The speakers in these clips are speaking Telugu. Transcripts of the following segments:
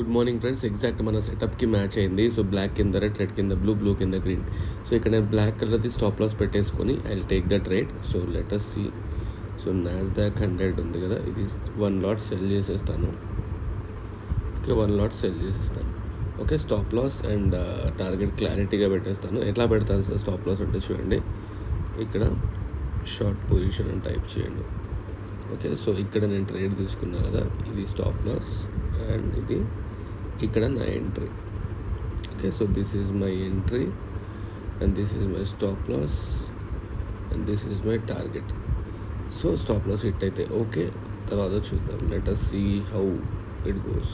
Good morning friends. ఎగ్జాక్ట్ మన సెటప్కి మ్యాచ్ అయింది. సో బ్లాక్ కింద రెడ్ కింద బ్లూ కింద గ్రీన్. సో ఇక్కడ నేను బ్లాక్ కలర్ది స్టాప్ లాస్ పెట్టేసుకొని I will take the trade. So let us see. So Nasdaq 100 ఉంది కదా, ఇది 1 లాట్ సెల్ చేసేస్తాను. ఓకే, 1 లాట్ సెల్ చేసేస్తాను. Okay, stop loss and target క్లారిటీగా పెట్టేస్తాను. ఎట్లా పెడతాను సార్ స్టాప్ లాస్ అంటే చూడండి, ఇక్కడ షార్ట్ పొజిషన్ అని టైప్ చేయండి. ఓకే, సో ఇక్కడ నేను ట్రేడ్ తీసుకున్నా కదా, ఇది స్టాప్ లాస్ అండ్ ఇది ఇక్కడ నా entry. Okay, so this is my entry and this is my stop loss and this is my target. So stop loss hit అయితే ఓకే, తర్వాత చూద్దాం. Let us see how it goes.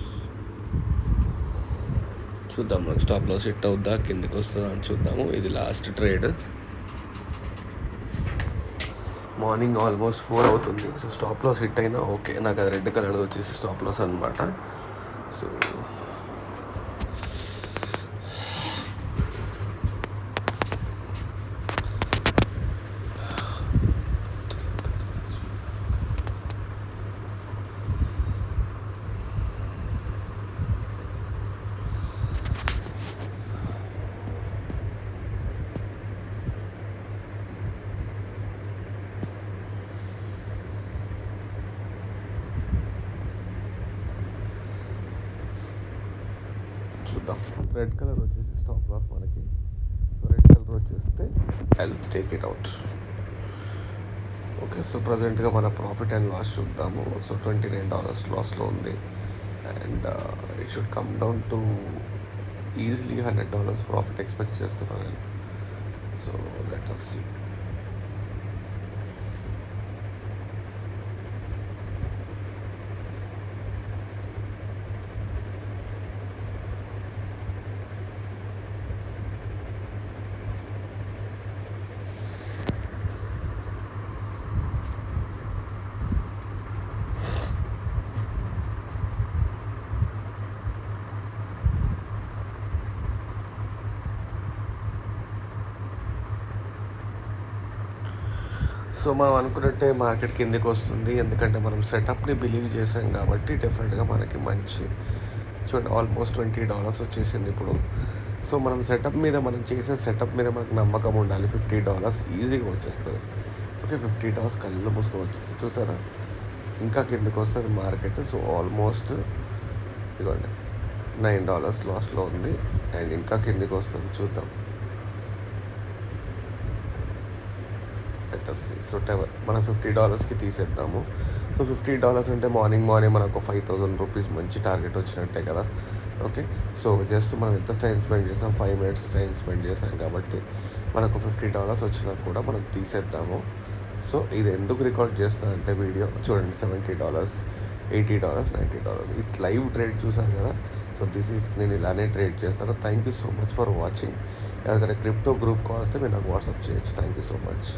చూద్దాం మనకు స్టాప్ లాస్ హిట్ అవుద్దా, కిందకి వస్తుందా అని చూద్దాము. ఇది లాస్ట్ ట్రేడ్. మార్నింగ్ ఆల్మోస్ట్ 4 అవుతుంది. సో స్టాప్ లాస్ హిట్ అయినా ఓకే, నాకు అది రెడ్ కలర్ వచ్చేసి స్టాప్ లాస్ అనమాట. సో చూద్దాం. రెడ్ కలర్ వచ్చేసి స్టాప్ లాస్ మనకి. సో రెడ్ కలర్ వచ్చేస్తే I will take it out. Okay, so ప్రజెంట్గా మన ప్రాఫిట్ అండ్ లాస్ చూద్దాము. సో $29 లాస్లో ఉంది and it should come down to easily $100 profit expect చేస్తున్నాను నేను. So let us see. So మనం అనుకున్నట్టే మార్కెట్ కిందకి వస్తుంది, ఎందుకంటే మనం సెటప్ని బిలీవ్ చేసాం కాబట్టి డెఫినెట్గా మనకి మంచి చూడండి ఆల్మోస్ట్ $20 వచ్చేసింది ఇప్పుడు. సో మనం సెటప్ మీద, మనం చేసే సెటప్ మీద మనకు నమ్మకం ఉండాలి. $50 ఈజీగా వచ్చేస్తుంది. ఓకే, $50 కళ్ళు మూసుకొని వచ్చేస్తుంది. చూసారా, ఇంకా కిందకి వస్తుంది మార్కెట్. సో ఆల్మోస్ట్ ఇదిగోండి $9 లాస్లో ఉంది అండ్ ఇంకా కిందకి వస్తుంది. చూద్దాం. సో మనం $50కి తీసేద్దాము. సో $50 అంటే మార్నింగ్ మనకు 5,000 రూపీస్ మంచి టార్గెట్ వచ్చినట్టే కదా. ఓకే, సో జస్ట్ మనం ఎంత టైం స్పెండ్ చేసాం, 5 minutes టైం స్పెండ్ చేసాం కాబట్టి మనకు $50 వచ్చినా కూడా మనం తీసేద్దాము. సో ఇది ఎందుకు రికార్డ్ చేస్తున్నా అంటే వీడియో చూడండి, $70, $80, $90 ఇట్ లైవ్ ట్రేడ్ చూసాను కదా. సో నేను ఇలానే ట్రేడ్ చేస్తాను. Thank you so much for watching. ఎవరికైనా క్రిప్టో గ్రూప్ కావాల్స్తే మీరు నాకు వాట్సాప్ చేయొచ్చు. Thank you so much.